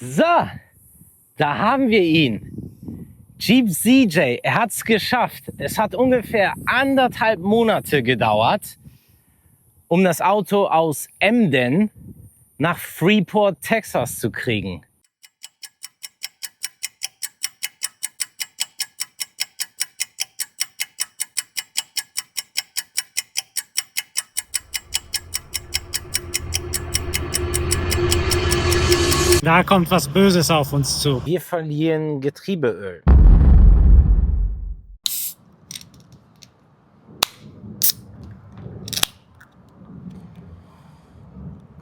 So, da haben wir ihn. Jeep CJ, er hat es geschafft. Es hat ungefähr 1,5 Monate gedauert, um das Auto aus Emden nach Freeport, Texas zu kriegen. Da kommt was Böses auf uns zu. Wir verlieren Getriebeöl.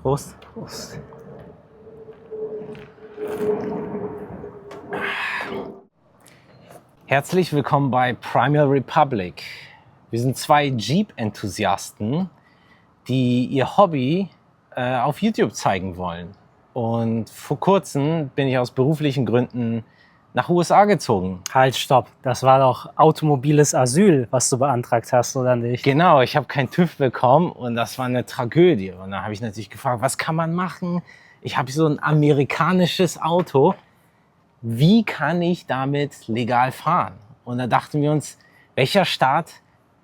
Prost. Prost. Herzlich willkommen bei Primal Republic. Wir sind zwei Jeep-Enthusiasten, die ihr Hobby auf YouTube zeigen wollen. Und vor kurzem bin ich aus beruflichen Gründen nach USA gezogen. Halt, stopp. Das war doch automobiles Asyl, was du beantragt hast, oder nicht? Genau, ich habe keinen TÜV bekommen und das war eine Tragödie. Und da habe ich natürlich gefragt, was kann man machen? Ich habe so ein amerikanisches Auto. Wie kann ich damit legal fahren? Und da dachten wir uns, welcher Staat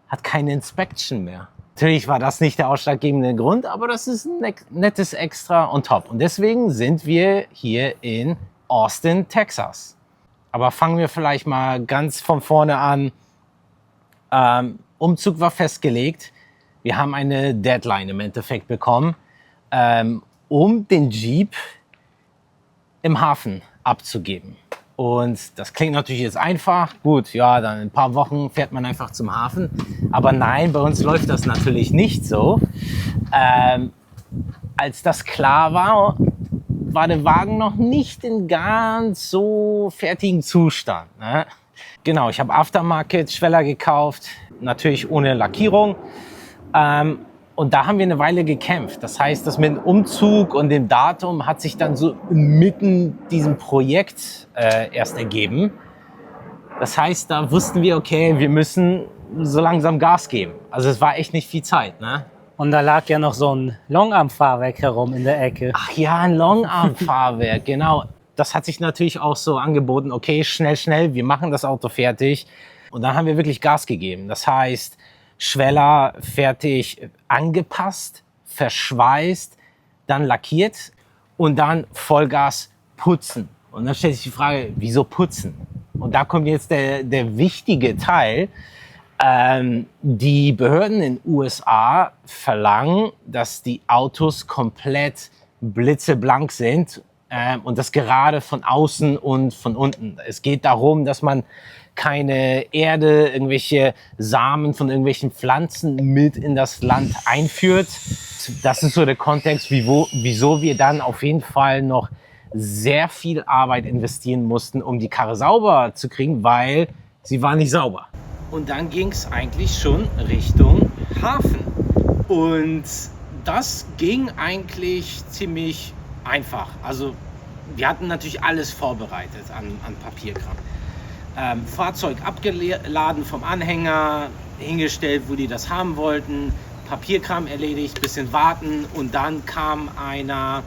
hat keine Inspection mehr? Natürlich war das nicht der ausschlaggebende Grund, aber das ist ein nettes Extra on top. Und deswegen sind wir hier in Austin, Texas. Aber fangen wir vielleicht mal ganz von vorne an. Umzug war festgelegt. Wir haben eine Deadline im Endeffekt bekommen, um den Jeep im Hafen abzugeben. Und das klingt natürlich jetzt einfach. Gut, ja, dann in ein paar Wochen fährt man einfach zum Hafen. Aber nein, bei uns läuft das natürlich nicht so. Als das klar war, war der Wagen noch nicht in ganz so fertigen Zustand, ne? Genau, ich habe Aftermarket-Schweller gekauft, natürlich ohne Lackierung. Und da haben wir eine Weile gekämpft. Das heißt, das mit dem Umzug und dem Datum hat sich dann so mitten diesem Projekt erst ergeben. Das heißt, da wussten wir, okay, wir müssen so langsam Gas geben. Also es war echt nicht viel Zeit, ne? Und da lag ja noch so ein Longarm-Fahrwerk herum in der Ecke. Ach ja, ein Longarm-Fahrwerk, genau. Das hat sich natürlich auch so angeboten, okay, schnell, wir machen das Auto fertig. Und dann haben wir wirklich Gas gegeben. Das heißt, Schweller fertig angepasst, verschweißt, dann lackiert und dann Vollgas putzen. Und dann stellt sich die Frage, wieso putzen? Und da kommt jetzt der wichtige Teil. Die Behörden in den USA verlangen, dass die Autos komplett blitzeblank sind und das gerade von außen und von unten. Es geht darum, dass man keine Erde, irgendwelche Samen von irgendwelchen Pflanzen mit in das Land einführt. Das ist so der Kontext, wieso wir dann auf jeden Fall noch sehr viel Arbeit investieren mussten, um die Karre sauber zu kriegen, weil sie war nicht sauber. Und dann ging es eigentlich schon Richtung Hafen. Und das ging eigentlich ziemlich einfach. Also wir hatten natürlich alles vorbereitet an Papierkram. Fahrzeug abgeladen vom Anhänger, hingestellt, wo die das haben wollten, Papierkram erledigt, bisschen warten und dann kam einer,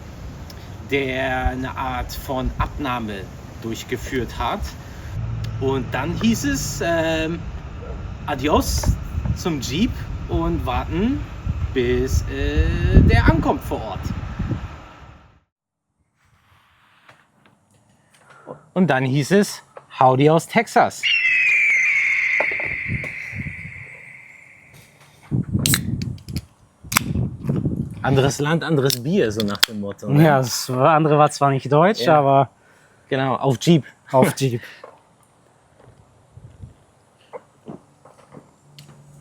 der eine Art von Abnahme durchgeführt hat. Und dann hieß es Adios zum Jeep und warten, bis der ankommt vor Ort. Und dann hieß es Howdy aus Texas. Anderes Land, anderes Bier, so nach dem Motto. Ne? Ja, das andere war zwar nicht deutsch, Ja. aber Genau, auf Jeep. auf Jeep.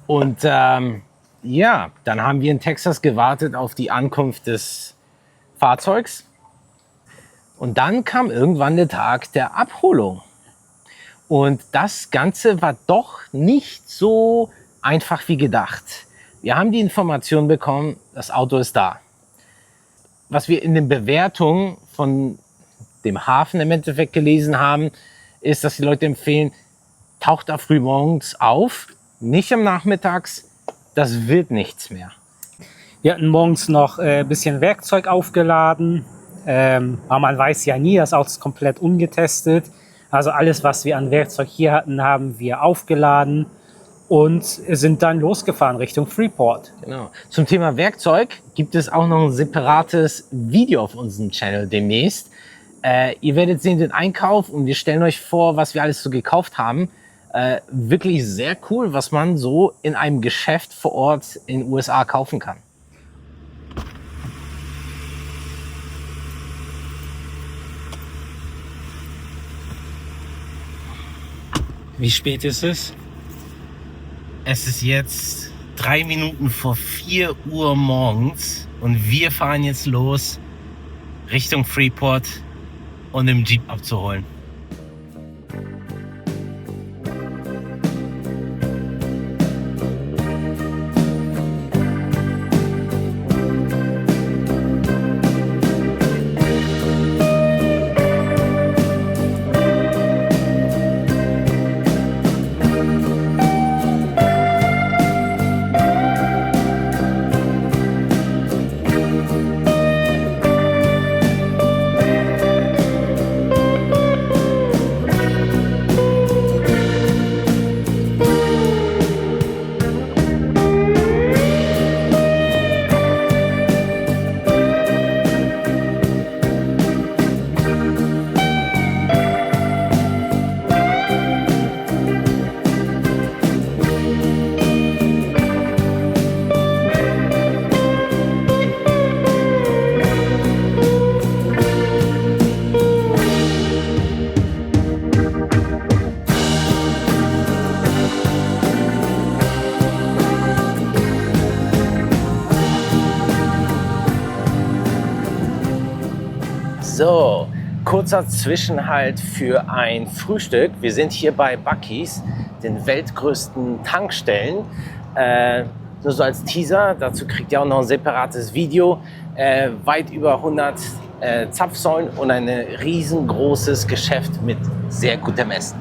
Und ja, dann haben wir in Texas gewartet auf die Ankunft des Fahrzeugs. Und dann kam irgendwann der Tag der Abholung. Und das Ganze war doch nicht so einfach wie gedacht. Wir haben die Information bekommen, das Auto ist da. Was wir in den Bewertungen von dem Hafen im Endeffekt gelesen haben, ist, dass die Leute empfehlen, taucht da früh morgens auf, nicht am Nachmittags, das wird nichts mehr. Wir hatten morgens noch ein bisschen Werkzeug aufgeladen, Aber man weiß ja nie, das Auto ist komplett ungetestet. Also alles, was wir an Werkzeug hier hatten, haben wir aufgeladen und sind dann losgefahren Richtung Freeport. Genau. Zum Thema Werkzeug gibt es auch noch ein separates Video auf unserem Channel demnächst. Ihr werdet sehen den Einkauf und wir stellen euch vor, was wir alles so gekauft haben. Wirklich sehr cool, was man so in einem Geschäft vor Ort in den USA kaufen kann. Wie spät ist es? Es ist jetzt 3 Minuten vor 4 Uhr morgens und wir fahren jetzt los Richtung Freeport und den Jeep abzuholen. So, kurzer Zwischenhalt für ein Frühstück. Wir sind hier bei Buc-ee's, den weltgrößten Tankstellen. Nur so als Teaser, dazu kriegt ihr auch noch ein separates Video. Weit über 100 Zapfsäulen und ein riesengroßes Geschäft mit sehr gutem Essen.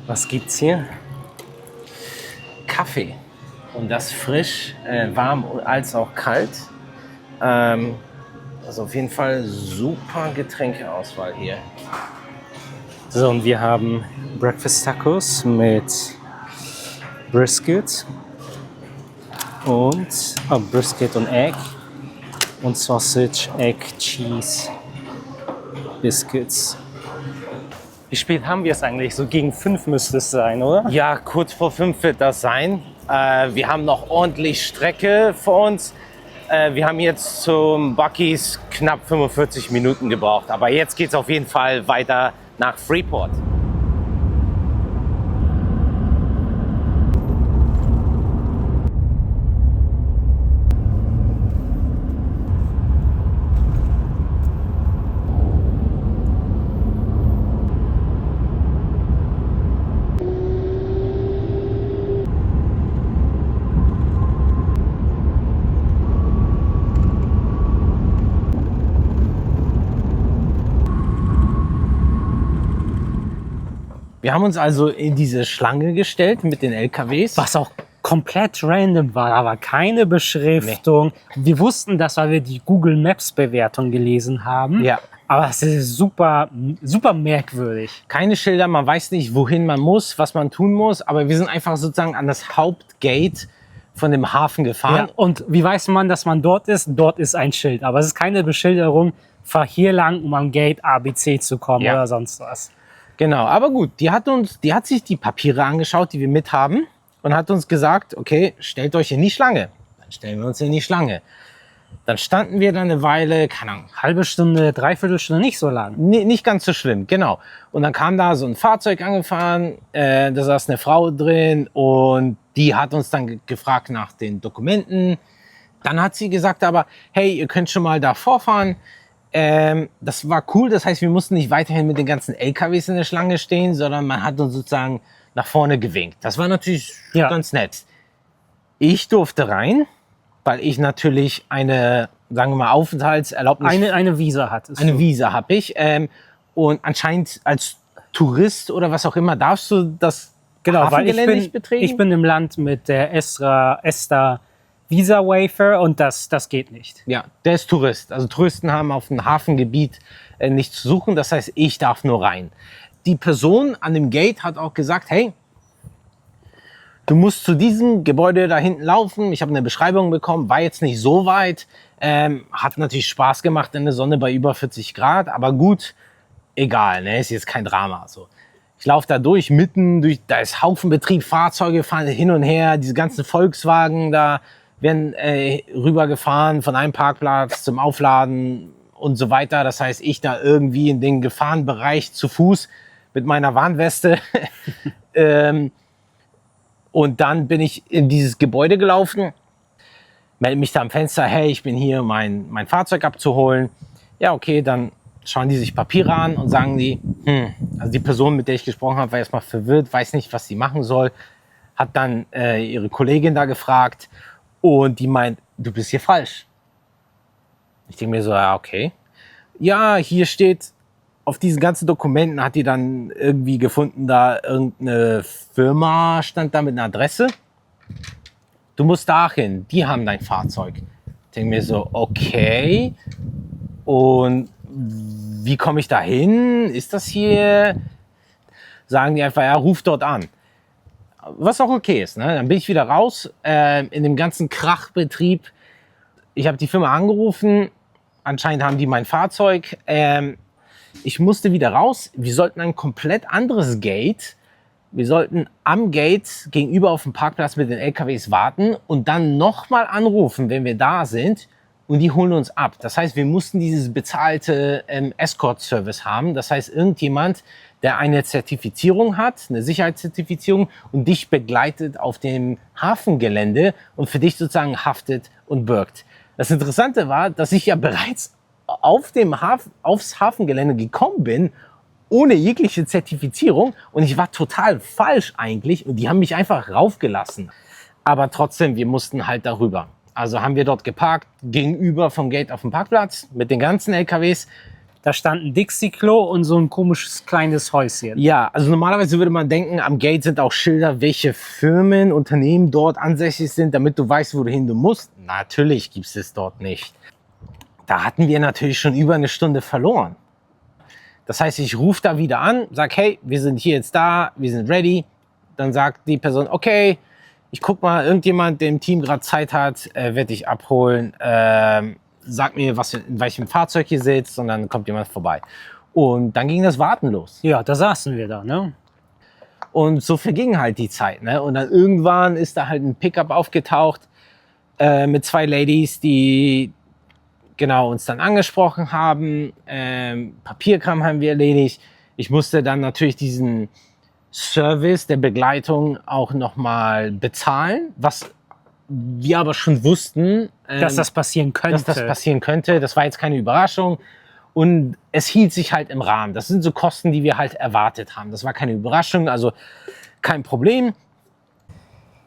Was gibt's hier? Kaffee. Und das frisch, warm als auch kalt. Also auf jeden Fall super Getränkeauswahl hier. So, und wir haben Breakfast Tacos mit Brisket und Brisket und Egg und Sausage, Egg, Cheese, Biscuits. Wie spät haben wir es eigentlich? So gegen 5 müsste es sein, oder? Ja, kurz vor 5 wird das sein. Wir haben noch ordentlich Strecke vor uns. Wir haben jetzt zum Buc-ee's knapp 45 Minuten gebraucht. Aber jetzt geht es auf jeden Fall weiter nach Freeport. Wir haben uns also in diese Schlange gestellt mit den LKWs. Was auch komplett random war, aber keine Beschriftung. Nee. Wir wussten das, weil wir die Google Maps Bewertung gelesen haben. Ja. Aber es ist super, super merkwürdig. Keine Schilder, man weiß nicht, wohin man muss, was man tun muss. Aber wir sind einfach sozusagen an das Hauptgate von dem Hafen gefahren. Ja, und wie weiß man, dass man dort ist? Dort ist ein Schild. Aber es ist keine Beschilderung, fahr hier lang, um am Gate ABC zu kommen oder sonst was. Genau, aber gut, die hat sich die Papiere angeschaut, die wir mit haben und hat uns gesagt, okay, stellt euch in die Schlange. Dann stellen wir uns in die Schlange. Dann standen wir da eine Weile, keine Ahnung, halbe Stunde, dreiviertel Stunde, nicht so lang. Nicht ganz so schlimm, genau. Und dann kam da so ein Fahrzeug angefahren, da saß eine Frau drin und die hat uns dann gefragt nach den Dokumenten. Dann hat sie gesagt aber, hey, ihr könnt schon mal da vorfahren. Das war cool, das heißt, wir mussten nicht weiterhin mit den ganzen LKWs in der Schlange stehen, sondern man hat uns sozusagen nach vorne gewinkt. Das war natürlich ganz nett. Ich durfte rein, weil ich natürlich eine, sagen wir mal, Aufenthaltserlaubnis... Eine Visa hattest du. Eine Visa habe ich. Und anscheinend als Tourist oder was auch immer darfst du das Hafengelände nicht betreten? Ich bin im Land mit der ESTA Visa-Waiver und das geht nicht. Ja, der ist Tourist. Also Touristen haben auf dem Hafengebiet nichts zu suchen. Das heißt, ich darf nur rein. Die Person an dem Gate hat auch gesagt, hey, du musst zu diesem Gebäude da hinten laufen. Ich habe eine Beschreibung bekommen, war jetzt nicht so weit. Hat natürlich Spaß gemacht in der Sonne bei über 40 Grad. Aber gut, egal, ne? Ist jetzt kein Drama. So. Ich laufe da durch, da ist Haufenbetrieb, Fahrzeuge fahren hin und her. Diese ganzen Volkswagen da werden rübergefahren von einem Parkplatz zum Aufladen und so weiter. Das heißt, ich da irgendwie in den Gefahrenbereich zu Fuß mit meiner Warnweste. Und dann bin ich in dieses Gebäude gelaufen, melde mich da am Fenster, hey, ich bin hier, mein Fahrzeug abzuholen. Ja, okay, dann schauen die sich Papiere an und sagen die, also die Person, mit der ich gesprochen habe, war erstmal verwirrt, weiß nicht, was sie machen soll, hat dann ihre Kollegin da gefragt und die meint, du bist hier falsch. Ich denke mir so, ja, okay. Ja, hier steht, auf diesen ganzen Dokumenten hat die dann irgendwie gefunden, da irgendeine Firma stand da mit einer Adresse. Du musst dahin, die haben dein Fahrzeug. Ich denke mir so, okay. Und wie komme ich da hin? Ist das hier? Sagen die einfach, ja, ruf dort an. Was auch okay ist, ne? Dann bin ich wieder raus in dem ganzen Krachbetrieb. Ich habe die Firma angerufen. Anscheinend haben die mein Fahrzeug. Ich musste wieder raus. Wir sollten ein komplett anderes Gate. Wir sollten am Gate gegenüber auf dem Parkplatz mit den LKWs warten und dann nochmal anrufen, wenn wir da sind. Und die holen uns ab. Das heißt, wir mussten dieses bezahlte Escort-Service haben. Das heißt, irgendjemand, der eine Zertifizierung hat, eine Sicherheitszertifizierung und dich begleitet auf dem Hafengelände und für dich sozusagen haftet und bürgt. Das Interessante war, dass ich ja bereits aufs Hafengelände gekommen bin, ohne jegliche Zertifizierung. Und ich war total falsch eigentlich. Und die haben mich einfach raufgelassen. Aber trotzdem, wir mussten halt darüber. Also haben wir dort geparkt, gegenüber vom Gate auf dem Parkplatz mit den ganzen LKWs. Da stand ein Dixie-Klo und so ein komisches kleines Häuschen. Ja, also normalerweise würde man denken, am Gate sind auch Schilder, welche Firmen, Unternehmen dort ansässig sind, damit du weißt, wohin du musst. Natürlich gibt es dort nicht. Da hatten wir natürlich schon über eine Stunde verloren. Das heißt, ich rufe da wieder an, sage, hey, wir sind hier jetzt da, wir sind ready. Dann sagt die Person, okay, ich guck mal, irgendjemand, der im Team gerade Zeit hat, wird dich abholen. Sag mir, in welchem Fahrzeug ihr sitzt und dann kommt jemand vorbei. Und dann ging das Warten los. Ja, da saßen wir da, ne? Und so verging halt die Zeit, ne? Und dann irgendwann ist da halt ein Pickup aufgetaucht mit zwei Ladies, die genau uns dann angesprochen haben. Papierkram haben wir erledigt. Ich musste dann natürlich diesen Service der Begleitung auch nochmal bezahlen, was wir aber schon wussten, dass das passieren könnte. Das war jetzt keine Überraschung und es hielt sich halt im Rahmen. Das sind so Kosten, die wir halt erwartet haben. Das war keine Überraschung, also kein Problem.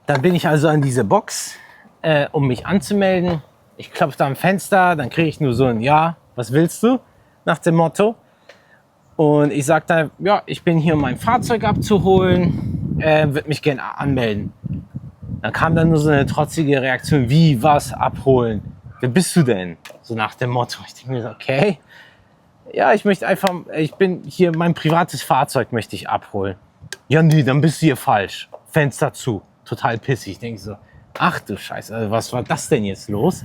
Dann bin ich also an diese Box, um mich anzumelden. Ich klopfe da am Fenster, dann kriege ich nur so ein Ja, was willst du? Nach dem Motto. Und ich sage dann, ja, ich bin hier, um mein Fahrzeug abzuholen, würde mich gerne anmelden. Dann kam dann nur so eine trotzige Reaktion, wie, was, abholen? Wer bist du denn? So nach dem Motto. Ich denke mir so, okay, ja, ich bin hier, mein privates Fahrzeug möchte ich abholen. Ja, nee, dann bist du hier falsch. Fenster zu. Total pissig. Ich denke so, ach du Scheiße, also was war das denn jetzt los?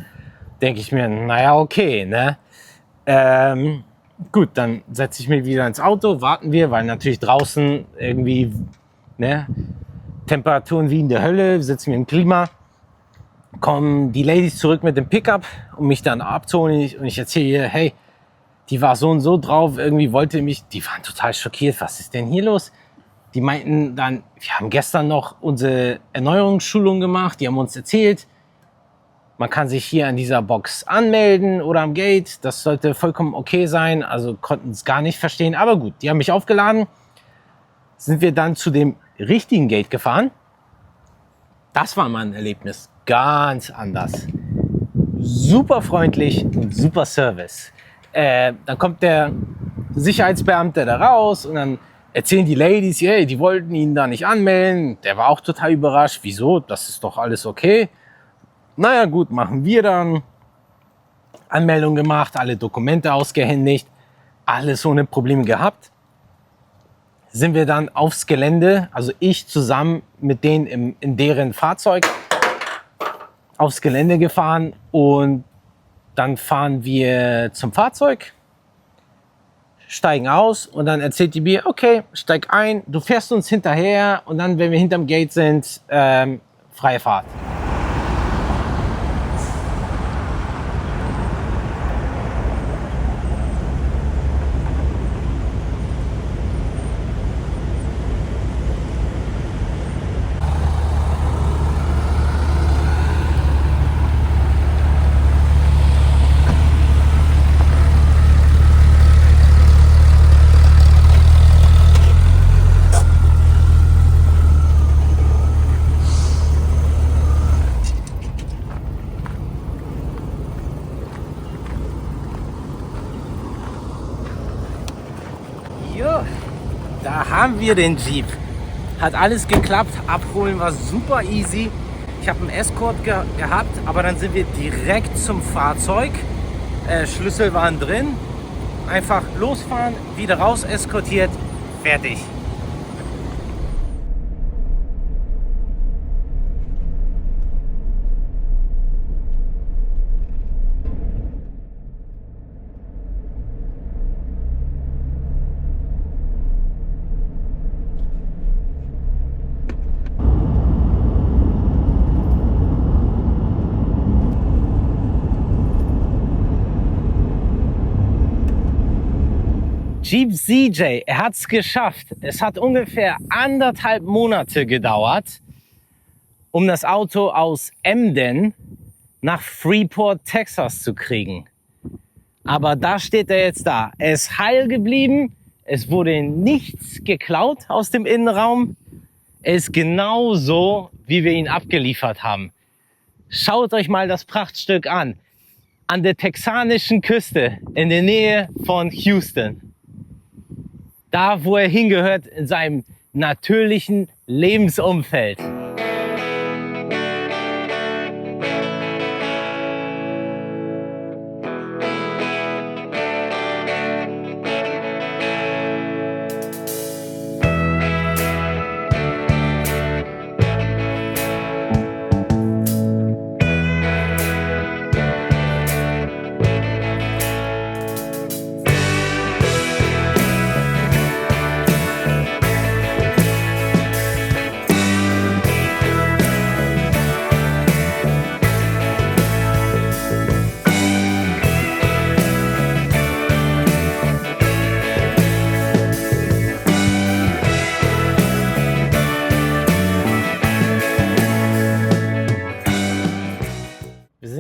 Denke ich mir, naja, okay, ne? Gut, dann setze ich mich wieder ins Auto, warten wir, weil natürlich draußen irgendwie, ne, Temperaturen wie in der Hölle, sitzen wir im Klima, kommen die Ladies zurück mit dem Pickup, um mich dann abzuholen und ich erzähle ihr, hey, die war so und so drauf, irgendwie die waren total schockiert, was ist denn hier los? Die meinten dann, wir haben gestern noch unsere Erneuerungsschulung gemacht, die haben uns erzählt, man kann sich hier an dieser Box anmelden oder am Gate, das sollte vollkommen okay sein, also konnten es gar nicht verstehen, aber gut, die haben mich aufgeladen, sind wir dann zu dem richtigen Gate gefahren. Das war mal ein Erlebnis, ganz anders. Super freundlich und super Service. Dann kommt der Sicherheitsbeamte da raus und dann erzählen die Ladies, hey, die wollten ihn da nicht anmelden. Der war auch total überrascht. Wieso? Das ist doch alles okay. Naja gut, machen wir dann. Anmeldung gemacht, alle Dokumente ausgehändigt, alles ohne Probleme gehabt. Sind wir dann aufs Gelände, also ich zusammen mit denen in deren Fahrzeug, aufs Gelände gefahren und dann fahren wir zum Fahrzeug, steigen aus und dann erzählt die mir, okay, steig ein, du fährst uns hinterher und dann, wenn wir hinterm Gate sind, freie Fahrt. Jo, da haben wir den Jeep. Hat alles geklappt, abholen war super easy. Ich habe einen Escort gehabt, aber dann sind wir direkt zum Fahrzeug. Schlüssel waren drin. Einfach losfahren, wieder raus eskortiert, fertig. Jeep CJ, er hat es geschafft. Es hat ungefähr 1,5 Monate gedauert, um das Auto aus Emden nach Freeport, Texas zu kriegen. Aber da steht er jetzt da. Er ist heil geblieben. Es wurde nichts geklaut aus dem Innenraum. Er ist genau so, wie wir ihn abgeliefert haben. Schaut euch mal das Prachtstück an. An der texanischen Küste in der Nähe von Houston. Da, wo er hingehört, in seinem natürlichen Lebensumfeld.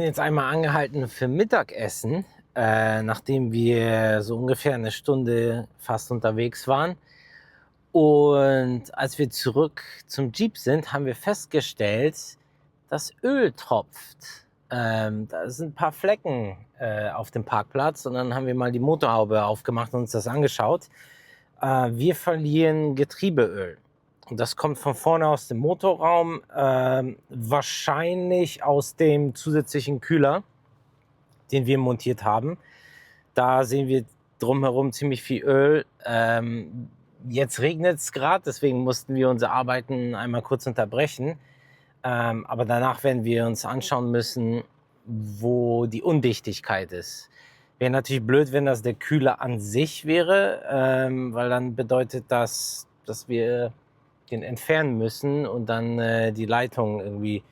Jetzt einmal angehalten für Mittagessen, nachdem wir so ungefähr eine Stunde fast unterwegs waren. Und als wir zurück zum Jeep sind, haben wir festgestellt, dass Öl tropft. Da sind ein paar Flecken auf dem Parkplatz und dann haben wir mal die Motorhaube aufgemacht und uns das angeschaut. Wir verlieren Getriebeöl. Und das kommt von vorne aus dem Motorraum, wahrscheinlich aus dem zusätzlichen Kühler, den wir montiert haben. Da sehen wir drumherum ziemlich viel Öl. Jetzt regnet es gerade, deswegen mussten wir unsere Arbeiten einmal kurz unterbrechen. Aber danach werden wir uns anschauen müssen, wo die Undichtigkeit ist. Wäre natürlich blöd, wenn das der Kühler an sich wäre, weil dann bedeutet das, dass wir den entfernen müssen und dann die Leitung irgendwie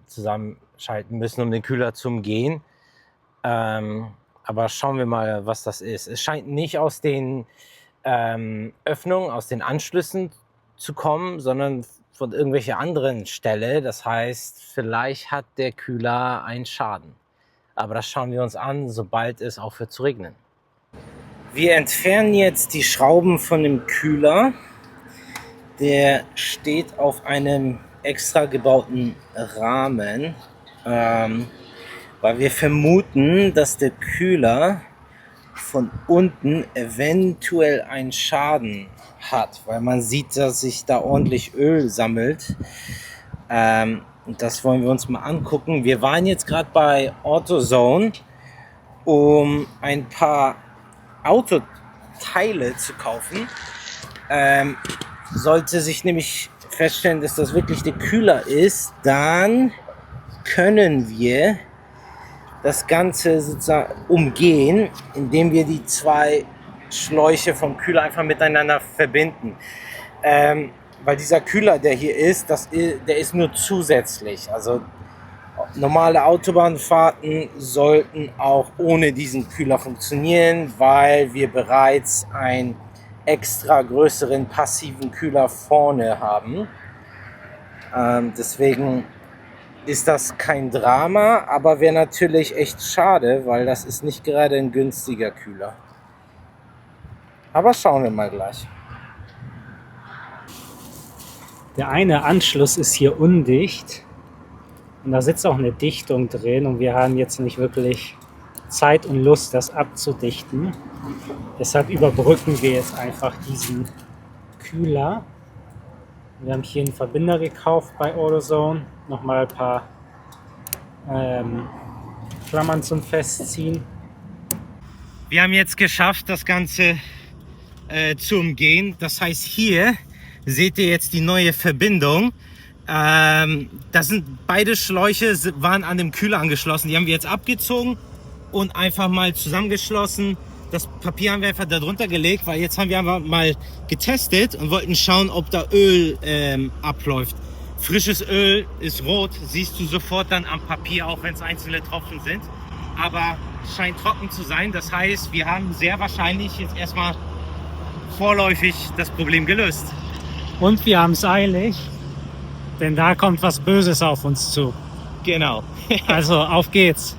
zusammenschalten müssen, um den Kühler zu umgehen. Aber schauen wir mal, was das ist. Es scheint nicht aus den Öffnungen, aus den Anschlüssen zu kommen, sondern von irgendwelcher anderen Stelle. Das heißt, vielleicht hat der Kühler einen Schaden. Aber das schauen wir uns an, sobald es aufhört zu regnen. Wir entfernen jetzt die Schrauben von dem Kühler. Der steht auf einem extra gebauten Rahmen, weil wir vermuten, dass der Kühler von unten eventuell einen Schaden hat, weil man sieht, dass sich da ordentlich Öl sammelt. Und das wollen wir uns mal angucken. Wir waren jetzt gerade bei AutoZone, um ein paar Autoteile zu kaufen. Sollte sich nämlich feststellen, dass das wirklich der Kühler ist, dann können wir das Ganze sozusagen umgehen, indem wir die zwei Schläuche vom Kühler einfach miteinander verbinden. Weil dieser Kühler, der hier ist, der ist nur zusätzlich. Also normale Autobahnfahrten sollten auch ohne diesen Kühler funktionieren, weil wir bereits einen extra größeren passiven Kühler vorne haben. Deswegen ist das kein Drama, aber wäre natürlich echt schade, weil das ist nicht gerade ein günstiger Kühler. Aber schauen wir mal gleich. Der eine Anschluss ist hier undicht und da sitzt auch eine Dichtung drin und wir haben jetzt nicht wirklich Zeit und Lust, das abzudichten. Deshalb überbrücken wir jetzt einfach diesen Kühler. Wir haben hier einen Verbinder gekauft bei AutoZone. Nochmal ein paar Klammern zum Festziehen. Wir haben jetzt geschafft, das Ganze zu umgehen. Das heißt, hier seht ihr jetzt die neue Verbindung. Das sind beide Schläuche, waren an dem Kühler angeschlossen. Die haben wir jetzt abgezogen und einfach mal zusammengeschlossen. Das Papier haben wir einfach darunter gelegt, weil jetzt haben wir einfach mal getestet und wollten schauen, ob da Öl abläuft. Frisches Öl ist rot, siehst du sofort dann am Papier, auch wenn es einzelne Tropfen sind. Aber scheint trocken zu sein. Das heißt, wir haben sehr wahrscheinlich jetzt erstmal vorläufig das Problem gelöst. Und wir haben es eilig, denn da kommt was Böses auf uns zu. Genau. Also auf geht's.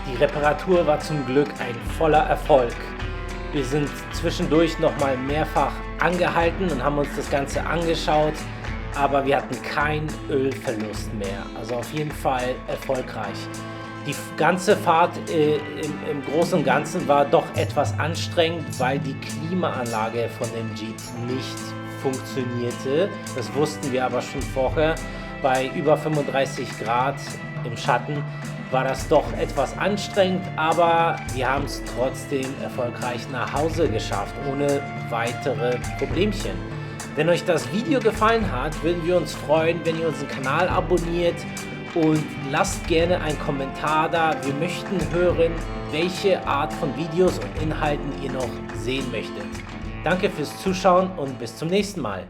Die Reparatur war zum Glück ein voller Erfolg. Wir sind zwischendurch nochmal mehrfach angehalten und haben uns das Ganze angeschaut, aber wir hatten keinen Ölverlust mehr. Also auf jeden Fall erfolgreich. Die ganze Fahrt im Großen und Ganzen war doch etwas anstrengend, weil die Klimaanlage von dem Jeep nicht funktionierte. Das wussten wir aber schon vorher. Bei über 35 Grad im Schatten war das doch etwas anstrengend, aber wir haben es trotzdem erfolgreich nach Hause geschafft, ohne weitere Problemchen. Wenn euch das Video gefallen hat, würden wir uns freuen, wenn ihr unseren Kanal abonniert und lasst gerne einen Kommentar da. Wir möchten hören, welche Art von Videos und Inhalten ihr noch sehen möchtet. Danke fürs Zuschauen und bis zum nächsten Mal.